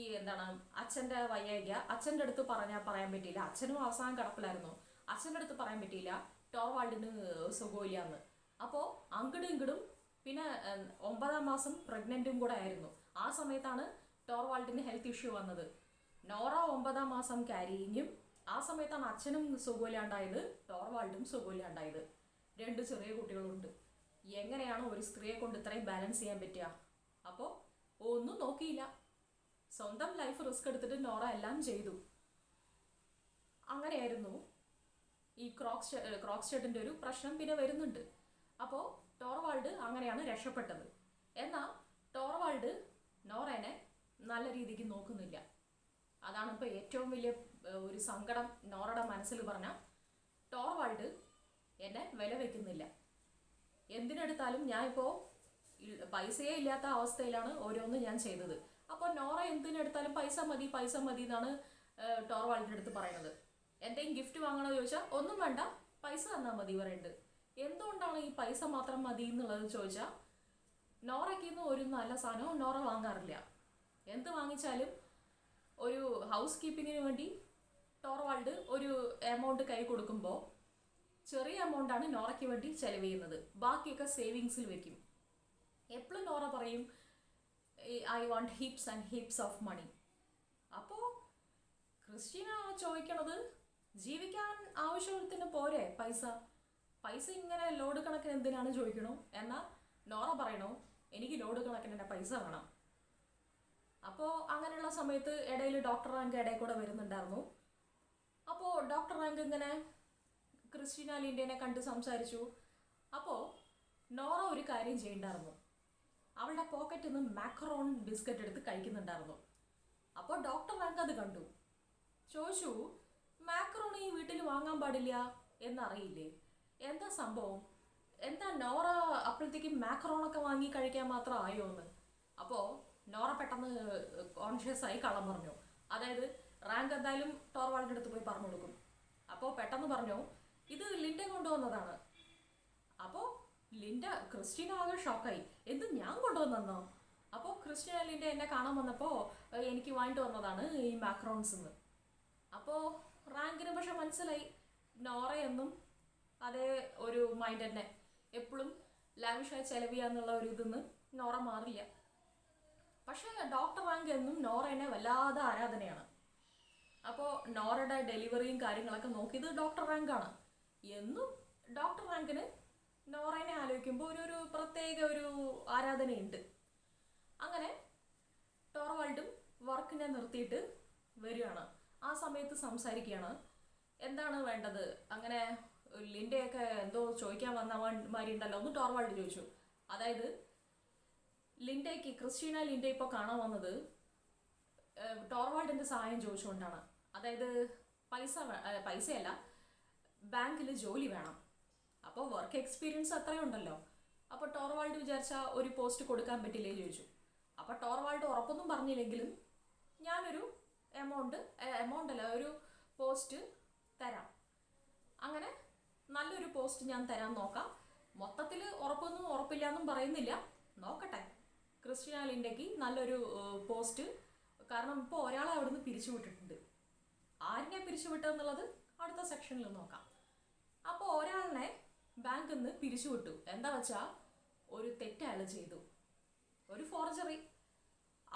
അച്ഛൻ്റെ വയ്യായ്ക അച്ഛൻ്റെ അടുത്ത് പറയാൻ പറ്റിയില്ല. അച്ഛനും അവസാനം കിടപ്പിലായിരുന്നു. അച്ഛൻ്റെ അടുത്ത് പറയാൻ പറ്റിയില്ല ടോർവാൾഡിന് സുഖമില്ലാന്ന്. അപ്പോൾ അങ്ങടും ഇങ്ങടും, പിന്നെ 9ാം മാസം പ്രഗ്നൻറ്റും കൂടെ ആയിരുന്നു. ആ സമയത്താണ് ടോർവാൾഡിന് ഹെൽത്ത് ഇഷ്യൂ വന്നത്. നോറ 9ാം മാസം ക്യാരിയിങ്ങും. ആ സമയത്താണ് അച്ഛനും സുഖമില്ലാണ്ടായത്, ടോർവാൾഡും സുഖമില്ലാണ്ടായത്. 2 ചെറിയ കുട്ടികളുണ്ട്. എങ്ങനെയാണ് ഒരു സ്ത്രീയെ കൊണ്ട് ഇത്രയും ബാലൻസ് ചെയ്യാൻ പറ്റുക? അപ്പോൾ ഒന്നും നോക്കിയില്ല, സ്വന്തം ലൈഫ് റിസ്ക് എടുത്തിട്ട് നോറ എല്ലാം ചെയ്തു. അങ്ങനെയായിരുന്നു ഈ ക്രോക്സ്റ്റഡിൻ്റെ ഒരു പ്രശ്നം പിന്നെ വരുന്നുണ്ട്. അപ്പോൾ ടോർവാൾഡ് അങ്ങനെയാണ് രക്ഷപ്പെട്ടത്. എന്നാൽ ടോർവാൾഡ് നോറേനെ നല്ല രീതിക്ക് നോക്കുന്നില്ല. അതാണ് ഇപ്പോൾ ഏറ്റവും വലിയ ഒരു സങ്കടം നോറയുടെ മനസ്സിൽ പറഞ്ഞാൽ, ടോർവാൾഡ് എന്നെ വില വയ്ക്കുന്നില്ല. എന്തിനെടുത്താലും ഞാൻ ഇപ്പോൾ പൈസയേ ഇല്ലാത്ത അവസ്ഥയിലാണ് ഓരോന്നും ഞാൻ ചെയ്തത്. അപ്പോൾ നോറ എന്തിനെടുത്താലും പൈസ മതി എന്നാണ് ടോർവാൾഡിൻ്റെ അടുത്ത് പറയുന്നത്. എന്തെങ്കിലും ഗിഫ്റ്റ് വാങ്ങണമെന്ന് ചോദിച്ചാൽ ഒന്നും വേണ്ട, പൈസ തന്നാൽ മതി പറയുന്നുണ്ട്. എന്തുകൊണ്ടാണ് ഈ പൈസ മാത്രം മതി എന്നുള്ളത് ചോദിച്ചാൽ, നോറയ്ക്കിന്ന് ഒരു നല്ല സാധനവും നോറ വാങ്ങാറില്ല. എന്ത് വാങ്ങിച്ചാലും ഒരു ഹൗസ് കീപ്പിങ്ങിന് വേണ്ടി ടോർവാൾഡ് ഒരു എമൗണ്ട് കൈ കൊടുക്കുമ്പോൾ ചെറിയ എമൗണ്ടാണ് നോറയ്ക്ക് വേണ്ടി ചെലവ് ചെയ്യുന്നത്. ബാക്കിയൊക്കെ സേവിങ്സിൽ വെക്കും. എപ്പോഴും നോറ പറയും, I want heaps and heaps of money. അപ്പോൾ ക്രിസ്റ്റീന ചോദിക്കണത്, ജീവിക്കാൻ ആവശ്യത്തിന് പോരെ പൈസ ഇങ്ങനെ ലോഡ് കണക്കിന് എന്തിനാണ് ചോദിക്കണോ? എന്നാൽ നോറ പറയണോ, എനിക്ക് ലോഡ് കണക്കിന് തന്നെ പൈസ വേണം. അപ്പോൾ അങ്ങനെയുള്ള സമയത്ത് ഇടയിൽ ഡോക്ടർ റാങ്ക് ഇടയിൽ കൂടെ വരുന്നുണ്ടായിരുന്നു. അപ്പോൾ ഡോക്ടർ റാങ്ക് ഇങ്ങനെ ക്രിസ്റ്റീന ലിൻഡേനെ കണ്ട് സംസാരിച്ചു. അപ്പോൾ നോറ ഒരു കാര്യം ചെയ്യണ്ടായിരുന്നു, അവളുടെ പോക്കറ്റിൽ നിന്ന് മാക്രോൺ ബിസ്ക്കറ്റ് എടുത്ത് കഴിക്കുന്നുണ്ടായിരുന്നു. അപ്പോൾ ഡോക്ടർ റാങ്ക് അത് കണ്ടു. ചോദിച്ചു, മാക്രോൺ ഈ വീട്ടിൽ വാങ്ങാൻ പാടില്ല എന്നറിയില്ലേ? എന്താ സംഭവം? എന്താ നോറ അപ്പോഴത്തേക്കും മാക്രോണൊക്കെ വാങ്ങി കഴിക്കാൻ മാത്രം ആയോ എന്ന്. അപ്പോൾ നോറ പെട്ടെന്ന് കോൺഷ്യസ് ആയി കള്ളം പറഞ്ഞു. അതായത് റാങ്ക് എന്തായാലും ടോർവാൾഡിൻ്റെ അടുത്ത് പോയി പറഞ്ഞു കൊടുക്കും. അപ്പോൾ പെട്ടെന്ന് പറഞ്ഞു, ഇത് ലിൻഡ കൊണ്ടുവന്നതാണ്. അപ്പോൾ ക്രിസ്റ്റീന ആകെ ഷോക്കായി, എന്ത് ഞാൻ കൊണ്ടുവന്നോ? അപ്പോൾ ക്രിസ്റ്റീന ലിൻഡ എന്നെ കാണാൻ വന്നപ്പോൾ എനിക്ക് വാങ്ങിട്ട് വന്നതാണ് ഈ മാക്രോൺസ് എന്ന്. അപ്പോൾ റാങ്കിന് പക്ഷെ മനസ്സിലായി, നോറയെന്നും അതേ ഒരു മൈൻഡ് തന്നെ, എപ്പോഴും ലാവിഷായി ചെലവ് ചെയ്യാന്നുള്ള ഒരു ഇതെന്ന് നോറ മാറില്ല. പക്ഷേ ഡോക്ടർ റാങ്ക് എന്നും നോറേനെ വല്ലാതെ ആരാധനയാണ്. അപ്പോൾ നോറയുടെ ഡെലിവറിയും കാര്യങ്ങളൊക്കെ നോക്കിയത് ഡോക്ടർ റാങ്കാണ്. എന്നും ഡോക്ടർ റാങ്കിന് നോറേനെ ആലോചിക്കുമ്പോൾ ഒരു പ്രത്യേക ഒരു ആരാധനയുണ്ട്. അങ്ങനെ ടോർവാൾഡും വർക്കിനെ നിർത്തിയിട്ട് വരികയാണ്. ആ സമയത്ത് സംസാരിക്കുകയാണ്, എന്താണ് വേണ്ടത്? അങ്ങനെ ലിൻഡയൊക്കെ എന്തോ ചോദിക്കാൻ വന്ന മാതിരി ഉണ്ടല്ലോ എന്ന് ടോർവാൾഡ് ചോദിച്ചു. അതായത് ക്രിസ്റ്റീന ലിൻഡ ഇപ്പോൾ കാണാൻ വന്നത് ടോർവാൾഡിൻ്റെ സഹായം ചോദിച്ചുകൊണ്ടാണ്. അതായത് പൈസയല്ല, ബാങ്കിൽ ജോലി വേണം. അപ്പോൾ വർക്ക് എക്സ്പീരിയൻസ് അത്രയും ഉണ്ടല്ലോ. അപ്പോൾ ടോർവാൾഡ് വിചാരിച്ച ഒരു പോസ്റ്റ് കൊടുക്കാൻ പറ്റില്ലേ ചോദിച്ചു. അപ്പോൾ ടോർവാൾഡ് ഉറപ്പൊന്നും പറഞ്ഞില്ലെങ്കിലും ഞാനൊരു എമൗണ്ട് അല്ല, ഒരു പോസ്റ്റ് തരാം, അങ്ങനെ നല്ലൊരു പോസ്റ്റ് ഞാൻ തരാൻ നോക്കാം. മൊത്തത്തിൽ ഉറപ്പില്ല എന്നും പറയുന്നില്ല, നോക്കട്ടെ. ക്രിസ്റ്റീന ലിൻഡയ്ക്ക് നല്ലൊരു പോസ്റ്റ് കാരണം ഇപ്പോൾ ഒരാളെ അവിടുന്ന് പിരിച്ചുവിട്ടിട്ടുണ്ട്. ആരിനെ പിരിച്ചുവിട്ടെന്നുള്ളത് അടുത്ത സെക്ഷനിൽ നോക്കാം. അപ്പോൾ ഒരാളിനെ ബാങ്കിൽ നിന്ന് പിരിച്ചുവിട്ടു. എന്താ വെച്ചാൽ ഒരു തെറ്റ് അയാൾ ചെയ്തു, ഒരു ഫോർജറി.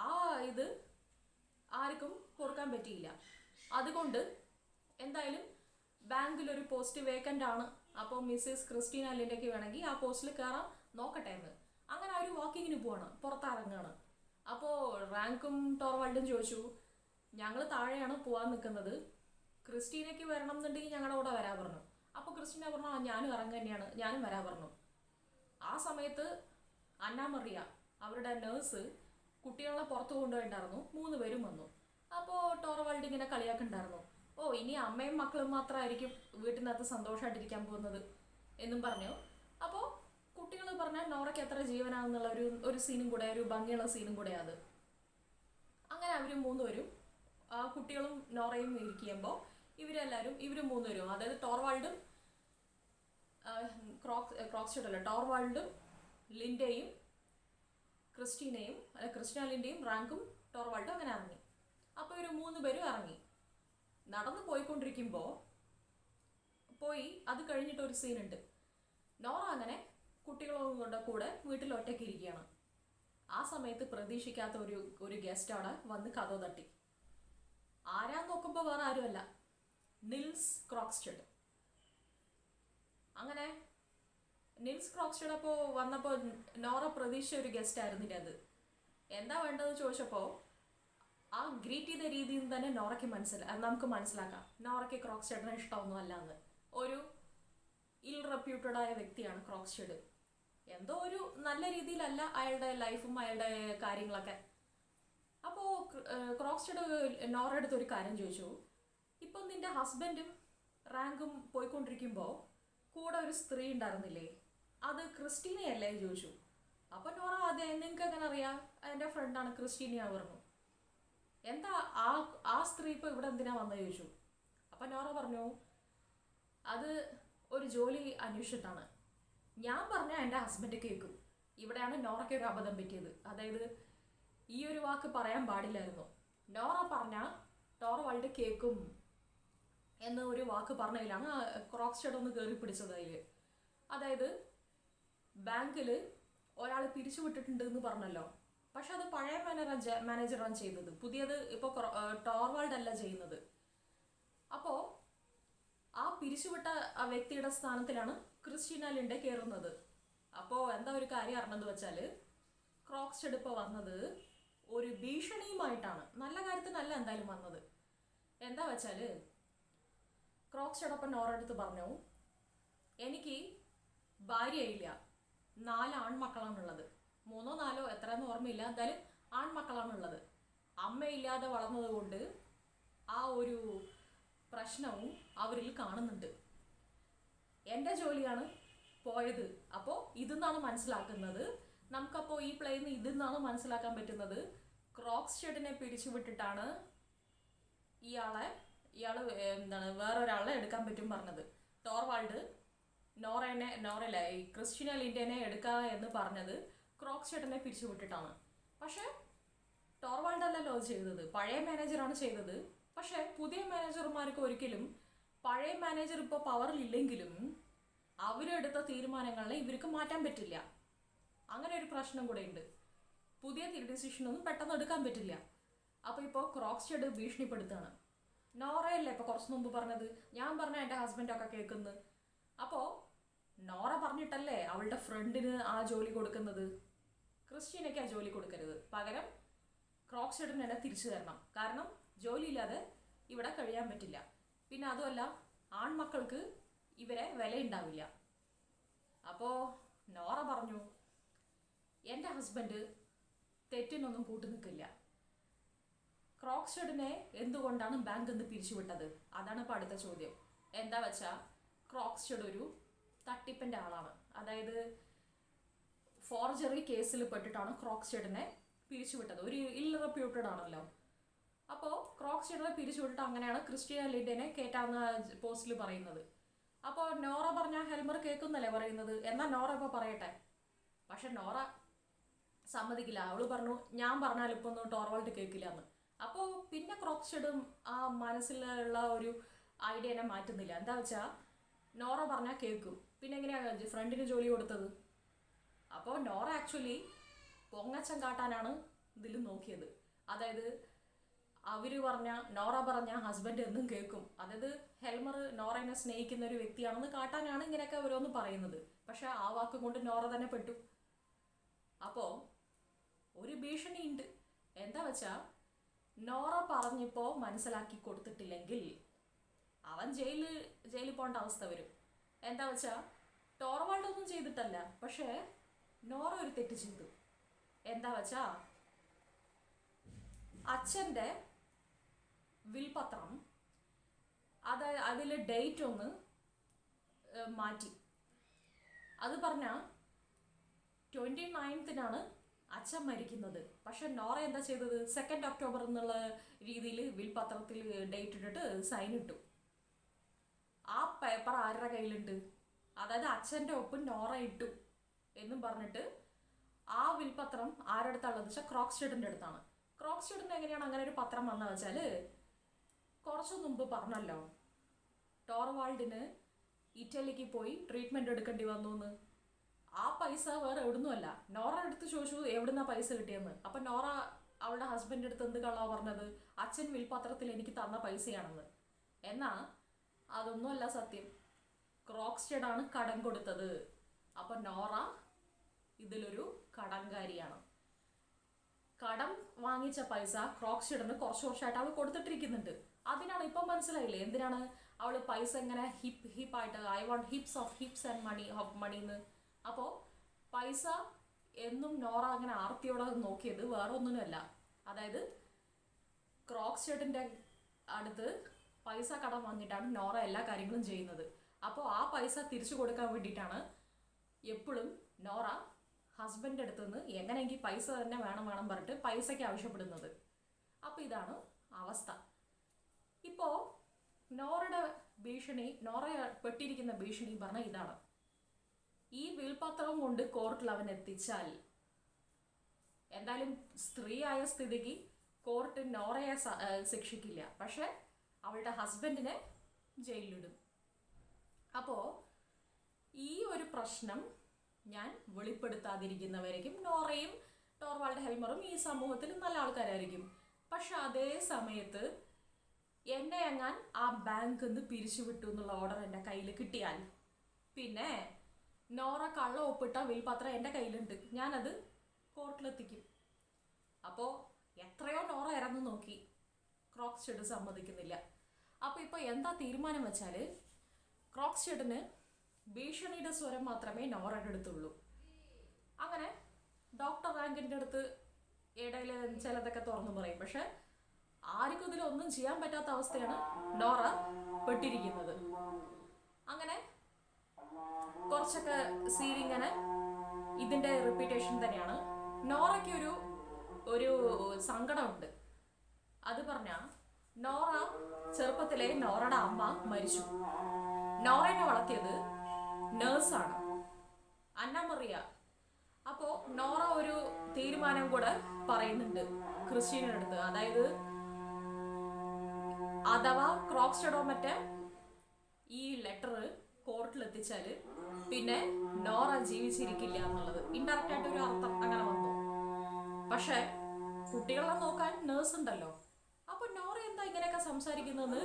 ആ ഇത് ആർക്കും പൊറുക്കാൻ പറ്റിയില്ല. അതുകൊണ്ട് എന്തായാലും ബാങ്കിൽ ഒരു പോസ്റ്റ് വേക്കൻ്റ് ആണ്. അപ്പോൾ മിസ്സസ് ക്രിസ്റ്റീന ലിൻഡയ്ക്ക് വേണമെങ്കിൽ ആ പോസ്റ്റിൽ കയറാൻ നോക്കട്ടെ എന്ന്. അങ്ങനെ ഒരു വാക്കിങ്ങിന് പോവാണ്, പുറത്തിറങ്ങുകയാണ്. അപ്പോൾ റാങ്കും ടോർവാൾഡും ചോദിച്ചു, ഞങ്ങൾ താഴെയാണ് പോകാൻ നിൽക്കുന്നത്, ക്രിസ്റ്റീനയ്ക്ക് വരണം എന്നുണ്ടെങ്കിൽ ഞങ്ങളുടെ കൂടെ വരാൻ പറഞ്ഞു. അപ്പോൾ ക്രിസ്റ്റീന പറഞ്ഞു, ഞാനും ഇറങ്ങുക തന്നെയാണ്, ഞാനും വരാൻ പറഞ്ഞു. ആ സമയത്ത് അന്ന മറിയ അവരുടെ നേഴ്സ് കുട്ടികളെ പുറത്ത് കൊണ്ടുപോയിട്ടുണ്ടായിരുന്നു. 3 പേരും വന്നു. അപ്പോൾ ടോർവാൾഡ് ഇങ്ങനെ കളിയാക്കുന്നുണ്ടായിരുന്നു, ഇനി അമ്മയും മക്കളും മാത്രമായിരിക്കും വീട്ടിനകത്ത് സന്തോഷമായിട്ടിരിക്കാൻ പോകുന്നത് എന്നും പറഞ്ഞു. അപ്പോൾ കുട്ടികൾ പറഞ്ഞാൽ നോറയ്ക്ക് എത്ര ജീവനാണെന്നുള്ള ഒരു സീനും കൂടെ, ഒരു ഭംഗിയുള്ള സീനും കൂടെ അത്. അങ്ങനെ അവർ 3 പേരും ആ കുട്ടികളും നോറയും ഇരിക്കുമ്പോൾ ഇവർ 3 പേരും, അതായത് ടോർവാൾഡും ടോർവാൾഡും ലിൻഡയും ക്രിസ്റ്റീനയും ക്രിസ്റ്റീന ലിൻഡയും റാങ്കും ടോർവാൾഡും അങ്ങനെ ഇറങ്ങി. അപ്പോൾ ഇവർ 3 പേരും ഇറങ്ങി. നടന്നു പോയിക്കൊണ്ടിരിക്കുമ്പോൾ അത് കഴിഞ്ഞിട്ട് ഒരു സീനുണ്ട്. നോറ അങ്ങനെ കുട്ടികളോട് കൂടെ വീട്ടിൽ ഒറ്റയ്ക്ക് ഇരിക്കുകയാണ്. ആ സമയത്ത് പ്രതീക്ഷിക്കാത്ത ഒരു ഗസ്റ്റ് അവിടെ വന്ന് കഥ തട്ടി. ആരാന്ന് നോക്കുമ്പോൾ വേറെ ആരുമല്ല, നിൽസ് ക്രോക്സ്റ്റഡ്. അങ്ങനെ നിൽസ് ക്രോക്സ്റ്റഡ് അപ്പോൾ വന്നപ്പോൾ നോറ പ്രതീക്ഷിച്ച ഒരു ഗസ്റ്റ് ആയിരുന്നില്ല അത്. എന്താ വേണ്ടതെന്ന് ചോദിച്ചപ്പോൾ ആ ഗ്രീറ്റ് ചെയ്ത രീതിയിൽ തന്നെ നമുക്ക് മനസ്സിലാക്കാം നോറയ്ക്ക് ക്രോക്സ്റ്റഡിനെ ഇഷ്ടമൊന്നും അല്ലാന്ന്. ഒരു ഇൽ റെപ്യൂട്ടഡ് ആയ വ്യക്തിയാണ് ക്രോക്സ്റ്റഡ്. എന്തോ ഒരു നല്ല രീതിയിലല്ല അയാളുടെ ലൈഫും അയാളുടെ കാര്യങ്ങളൊക്കെ. അപ്പോൾ ക്രോക്സ്റ്റഡ് നോറയുടെ അടുത്ത് ഒരു കാര്യം ചോദിച്ചു, ഇപ്പം നിന്റെ ഹസ്ബൻഡും റാങ്കും പോയിക്കൊണ്ടിരിക്കുമ്പോൾ കൂടെ ഒരു സ്ത്രീ ഉണ്ടായിരുന്നില്ലേ, അത് ക്രിസ്റ്റീനയല്ലേ ചോദിച്ചു. അപ്പോൾ നോറ, അതെ, നിങ്ങൾക്ക് എങ്ങനെ അറിയാം, എൻ്റെ ഫ്രണ്ടാണ് ക്രിസ്റ്റീന പറഞ്ഞു. എന്താ ആ സ്ത്രീ ഇപ്പോൾ ഇവിടെ എന്തിനാ വന്നത് ചോദിച്ചു. അപ്പം നോറ പറഞ്ഞു, അത് ഒരു ജോലി അന്വേഷിച്ചിട്ടാണ്. ഞാൻ പറഞ്ഞാൽ എൻ്റെ ഹസ്ബൻഡ് കേൾക്കും. ഇവിടെയാണ് നോറയ്ക്ക് ഒരു അബദ്ധം പറ്റിയത്. അതായത് ഈ ഒരു വാക്ക് പറയാൻ പാടില്ലായിരുന്നു. നോറ പറഞ്ഞാൽ ടോർവാൾഡ് കേൾക്കും എന്ന ഒരു വാക്ക് പറഞ്ഞതിലാണ് ക്രോക്സ്റ്റഡ് ഒന്ന് കയറി പിടിച്ചത് അതിൽ. അതായത് ബാങ്കിൽ ഒരാൾ പിരിച്ചുവിട്ടിട്ടുണ്ട് എന്ന് പറഞ്ഞല്ലോ, പക്ഷെ അത് പഴയ മാനേജറാണ് ചെയ്തത്, പുതിയത് ഇപ്പോൾ ടോർവാൾഡ് അല്ല ചെയ്യുന്നത്. അപ്പോൾ ആ പിരിച്ചുവിട്ട ആ വ്യക്തിയുടെ സ്ഥാനത്തിലാണ് ക്രിസ്റ്റീന ലിൻഡ കയറുന്നത്. അപ്പോൾ എന്താ ഒരു കാര്യം അറിഞ്ഞെന്ന് വെച്ചാൽ ക്രോക്സ്റ്റഡ് ഇപ്പോൾ വന്നത് ഒരു ഭീഷണിയുമായിട്ടാണ്, നല്ല കാര്യത്തിനല്ല എന്തായാലും വന്നത്. എന്താ വെച്ചാൽ ക്രോക്സ്റ്റഡ് അപ്പം നോറ അടുത്ത് പറഞ്ഞു, എനിക്ക് ഭാര്യയില്ല, 4 ആൺമക്കളാണുള്ളത്, 3 or 4 എത്രയെന്ന് ഓർമ്മയില്ല, എന്തായാലും ആൺമക്കളാണുള്ളത്. അമ്മയില്ലാതെ വളർന്നത് കൊണ്ട് ആ ഒരു പ്രശ്നവും അവരിൽ കാണുന്നുണ്ട്. എൻ്റെ ജോലിയാണ് പോയത്. അപ്പോൾ ഇതെന്നാണ് മനസ്സിലാക്കുന്നത്, നമുക്കപ്പോൾ ഈ പ്ലേയിൽ നിന്ന് ഇതെന്നാണ് മനസ്സിലാക്കാൻ പറ്റുന്നത്, ക്രോക്സ്റ്റഡിനെ പിരിച്ചുവിട്ടിട്ടാണ് ഇയാൾ വേറൊരാളെ എടുക്കാൻ പറ്റും പറഞ്ഞത്. ടോർവാൾഡ് നോറയില്ല ഈ ക്രിസ്റ്റീന ലിൻഡനെ എടുക്കുക എന്ന് പറഞ്ഞത് ക്രോക്സ്റ്റഡിനെ പിരിച്ചുവിട്ടിട്ടാണ്. പക്ഷേ ടോർവാൾഡ് അല്ലല്ലോ ചെയ്തത്, പഴയ മാനേജറാണ് ചെയ്തത്. പക്ഷേ പുതിയ മാനേജർമാർക്ക് ഒരിക്കലും പഴയ മാനേജർ ഇപ്പോൾ പവറിലില്ലെങ്കിലും അവരെടുത്ത തീരുമാനങ്ങളെ ഇവർക്ക് മാറ്റാൻ പറ്റില്ല. അങ്ങനെ ഒരു പ്രശ്നം കൂടെ ഉണ്ട്. പുതിയ ഡിസിഷനൊന്നും പെട്ടെന്ന് എടുക്കാൻ പറ്റില്ല. അപ്പോൾ ഇപ്പോൾ ക്രോക്സ്റ്റഡ് ഭീഷണിപ്പെടുത്തുകയാണ്. നോറയല്ലേ ഇപ്പോൾ കുറച്ച് മുമ്പ് പറഞ്ഞത്, ഞാൻ പറഞ്ഞ എൻ്റെ ഹസ്ബൻഡൊക്കെ കേൾക്കുന്നത്. അപ്പോൾ നോറ പറഞ്ഞിട്ടല്ലേ അവളുടെ ഫ്രണ്ടിന് ആ ജോലി കൊടുക്കുന്നത്. ക്രിസ്റ്റീനയ്ക്ക് ആ ജോലി കൊടുക്കരുത്, പകരം ക്രോക്സ്റ്റഡിന് തന്നെ തിരിച്ചു തരണം. കാരണം ജോലിയില്ലാതെ ഇവിടെ കഴിയാൻ പറ്റില്ല. പിന്നെ അതുമല്ല ആൺമക്കൾക്ക് ഇവരെ വിലയുണ്ടാവില്ല. അപ്പോൾ നോറ പറഞ്ഞു, എൻ്റെ ഹസ്ബൻഡ് തെറ്റിനൊന്നും കൂട്ടു നിൽക്കില്ല. ക്രോക്സ്റ്റഡിനെ എന്തുകൊണ്ടാണ് ബാങ്കിൽ നിന്ന് പിരിച്ചുവിട്ടത്, അതാണ് ഇപ്പോൾ അടുത്ത ചോദ്യം. എന്താ വെച്ചാൽ ക്രോക്സ്റ്റഡ് ഒരു തട്ടിപ്പിൻ്റെ ആളാണ്. അതായത് ഫോർജറി കേസിൽ പെട്ടിട്ടാണ് ക്രോക്സ്റ്റഡിനെ പിരിച്ചുവിട്ടത്. ഒരു ഇൽറെപ്യൂട്ടഡ് ആണല്ലോ. അപ്പോൾ ക്രോക്സ്റ്റഡിനെ പിരിച്ചുവിട്ടിട്ട് അങ്ങനെയാണ് ക്രിസ്റ്റീന ലിൻഡനെ കേട്ടാവുന്ന പോസ്റ്റിൽ പറയുന്നത്. അപ്പോൾ നോറ പറഞ്ഞാൽ ഹെൽമർ കേൾക്കുന്നല്ലേ പറയുന്നത്, എന്നാൽ നോറ ഇപ്പോൾ പറയട്ടെ. പക്ഷെ നോറ സമ്മതിക്കില്ല. അവൾ പറഞ്ഞു, ഞാൻ പറഞ്ഞാൽ ഇപ്പോൾ ഒന്നും ടോർവാൾഡ് കേൾക്കില്ല എന്ന്. അപ്പോൾ പിന്നെ ക്രോക്സ്റ്റഡും ആ മനസ്സിലുള്ള ഒരു ഐഡിയനെ മാറ്റുന്നില്ല. എന്താ വെച്ചാൽ നോറ പറഞ്ഞാൽ കേൾക്കും, പിന്നെ എങ്ങനെയാണ് ഫ്രണ്ടിന് ജോലി കൊടുത്തത്? അപ്പോൾ നോറ ആക്ച്വലി പൊങ്ങച്ചം കാട്ടാനാണ് ഇതിൽ നോക്കിയത്. അതായത് നോറ പറഞ്ഞ ഹസ്ബൻഡ് എന്നും കേൾക്കും, അതായത് ഹെൽമർ നോറയെ സ്നേഹിക്കുന്ന ഒരു വ്യക്തിയാണെന്ന് കാട്ടാനാണ് ഇങ്ങനെയൊക്കെ ഓരോന്ന് പറയുന്നത്. പക്ഷെ ആ വാക്ക് കൊണ്ട് നോറ തന്നെ പെട്ടു. അപ്പോൾ ഒരു ഭീഷണിയുണ്ട്. എന്താ വെച്ചാൽ നോറ പറഞ്ഞപ്പോൾ മനസ്സിലാക്കി കൊടുത്തിട്ടില്ലെങ്കിൽ അവൻ ജയിലിൽ പോകേണ്ട അവസ്ഥ വരും. എന്താ വെച്ചാൽ ടോർവാൾഡ് ഒന്നും ചെയ്തിട്ടല്ല, പക്ഷേ നോറ ഒരു തെറ്റ് ചെയ്തു. എന്താ വെച്ചാ അച്ഛൻ്റെ വിൽപത്രം അതിൽ ഡേറ്റ് ഒന്ന് മാറ്റി. അത് പറഞ്ഞാൽ 29th അച്ഛൻ മരിക്കുന്നത്. പക്ഷെ നോറ എന്താ ചെയ്തത്? 2 October എന്നുള്ള രീതിയിൽ വിൽപത്രത്തിൽ ഡേറ്റ് ഇട്ടിട്ട് സൈൻ ഇട്ടു. ആ പേപ്പർ ആരുടെ കയ്യിലുണ്ട്? അതായത് അച്ഛൻ്റെ ഒപ്പം നോറ ഇട്ടു എന്നും പറഞ്ഞിട്ട് ആ വിൽപത്രം ആരുടെ അടുത്താണെന്ന് വെച്ചാൽ ക്രോക്സ്റ്റഡിൻ്റെ അടുത്താണ്. ക്രോക്സ്റ്റഡിന് എങ്ങനെയാണ് അങ്ങനെ ഒരു പത്രം വന്നത് വെച്ചാൽ, കുറച്ചു മുമ്പ് പറഞ്ഞല്ലോ ടോർവാൾഡിന് ഇറ്റലിക്ക് പോയി ട്രീറ്റ്മെൻറ്റ് എടുക്കേണ്ടി വന്നു എന്ന്. ആ പൈസ വേറെ എവിടുന്നുമല്ല, നോറ എടുത്ത് ചോദിച്ചു എവിടുന്നാ പൈസ കിട്ടിയെന്ന്. അപ്പം നോറ അവളുടെ ഹസ്ബൻഡ് അടുത്ത് എന്ത് കള്ളാ പറഞ്ഞത്? അച്ഛൻ വിൽപത്രത്തിൽ എനിക്ക് തന്ന പൈസയാണെന്ന്. എന്നാൽ അതൊന്നുമല്ല സത്യം. ക്രോക്സ്റ്റഡാണ് കടം കൊടുത്തത്. അപ്പം നോറ ഇതിലൊരു കടംകാരിയാണ്. കടം വാങ്ങിച്ച പൈസ ക്രോക്സ്റ്റഡിന് കുറച്ച് വർഷമായിട്ട് അവൾ കൊടുത്തിട്ടിരിക്കുന്നുണ്ട്. അതിനാണ് ഇപ്പം മനസ്സിലായില്ലേ എന്തിനാണ് അവൾ പൈസ ഇങ്ങനെ ഹിപ്പായിട്ട് I want heaps and money എന്ന്. അപ്പോൾ പൈസ എന്നും നോറ അങ്ങനെ ആർത്തിയോടെ നോക്കിയത് വേറെ ഒന്നിനുമല്ല. അതായത് ക്രോക്സ്റ്റഡിൻ്റെ അടുത്ത് പൈസ കടം വാങ്ങിയിട്ടാണ് നോറ എല്ലാ കാര്യങ്ങളും ചെയ്യുന്നത്. അപ്പോൾ ആ പൈസ തിരിച്ചു കൊടുക്കാൻ വേണ്ടിയിട്ടാണ് എപ്പോഴും നോറ ഹസ്ബൻഡ് അടുത്ത് നിന്ന് എങ്ങനെയെങ്കിൽ പൈസ തന്നെ വേണം പറഞ്ഞിട്ട് പൈസയ്ക്ക് ആവശ്യപ്പെടുന്നത്. അപ്പോൾ ഇതാണ് അവസ്ഥ. ഇപ്പോൾ നോറ പെട്ടിരിക്കുന്ന ഭീഷണി പറഞ്ഞാൽ ഇതാണ്. ഈ വിൽപത്രവും കൊണ്ട് കോർട്ടിൽ അവൻ എത്തിച്ചാൽ എന്തായാലും സ്ത്രീയായ സ്ഥിതിക്ക് കോർട്ട് നോറയെ ശിക്ഷിക്കില്ല, പക്ഷെ അവളുടെ ഹസ്ബൻഡിനെ ജയിലിലിടും. അപ്പോൾ ഈ ഒരു പ്രശ്നം ഞാൻ വെളിപ്പെടുത്താതിരിക്കുന്നവരായിരിക്കും നോറയും ടോർവാൾഡ് ഹെൽമറും ഈ സമൂഹത്തിൽ നല്ല ആൾക്കാരായിരിക്കും. പക്ഷെ അതേ സമയത്ത് എന്നെ എങ്ങാൻ ആ ബാങ്കിൽ നിന്ന് പിരിച്ചുവിട്ടു എന്നുള്ള ഓർഡർ എൻ്റെ കയ്യിൽ കിട്ടിയാൽ പിന്നെ നോറ കള്ള ഒപ്പിട്ട വിൽപത്രം എൻ്റെ കയ്യിലുണ്ട്, ഞാനത് കോർട്ടിലെത്തിക്കും. അപ്പോൾ എത്രയോ നോറ ഇറങ്ങി നോക്കി, ക്രോക്സ്റ്റഡ് സമ്മതിക്കുന്നില്ല. അപ്പോൾ ഇപ്പോൾ എന്താ തീരുമാനം വെച്ചാൽ ക്രോക്സ്റ്റഡിന് ഭീഷണിയുടെ സ്വരം മാത്രമേ നോറയുടെ അടുത്തുള്ളൂ. അങ്ങനെ ഡോക്ടർ റാങ്കിൻ്റെ അടുത്ത് ഇടയിൽ ചിലതൊക്കെ തുറന്നു പറയും. പക്ഷെ ആർക്കും ഇതിലൊന്നും ചെയ്യാൻ പറ്റാത്ത അവസ്ഥയാണ് നോറ പെട്ടിരിക്കുന്നത്. അങ്ങനെ കുറച്ചൊക്കെ സീരിങ്ങനെ ഇതിൻ്റെ റിപ്പീറ്റേഷൻ തന്നെയാണ്. നോറയ്ക്ക് ഒരു സങ്കടമുണ്ട്. അത് പറഞ്ഞാൽ നോറ ചെറുപ്പത്തിലെ നോറയുടെ അമ്മ മരിച്ചു. നോറയെ വളർത്തിയത് നേഴ്സാണ്, അന്ന മറിയ. അപ്പോൾ നോറ ഒരു തീരുമാനം കൂടെ പറയുന്നുണ്ട് ക്രിസ്റ്റീനയുടെ അടുത്ത്. അതായത് അഥവാ ക്രോക്സ്റ്റഡോ മറ്റേ ഈ ലെറ്റർ കോർട്ടിലെത്തിച്ചാൽ പിന്നെ നോറ ജീവിച്ചിരിക്കില്ല എന്നുള്ളത് ഇൻഡയറക്റ്റ് ആയിട്ട് ഒരു അർത്ഥം അങ്ങനെ വന്നു. പക്ഷെ കുട്ടികളെ നോക്കാൻ നേഴ്സ് ഉണ്ടല്ലോ. അപ്പൊ നോറ എന്താ ഇങ്ങനെയൊക്കെ സംസാരിക്കുന്നതെന്ന്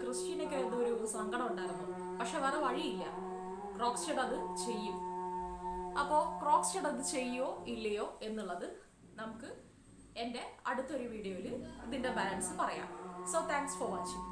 ക്രിസ്റ്റീനൊക്കെ എന്തൊരു സങ്കടം ഉണ്ടായിരുന്നു. പക്ഷെ വേറെ വഴിയില്ല, ക്രോക്സ്റ്റഡ് അത് ചെയ്യും. അപ്പോൾ ക്രോക്സ്റ്റഡ് അത് ചെയ്യോ ഇല്ലയോ എന്നുള്ളത് നമുക്ക് എൻ്റെ അടുത്തൊരു വീഡിയോയിൽ ഇതിൻ്റെ ബാലൻസ് പറയാം. So thanks for watching.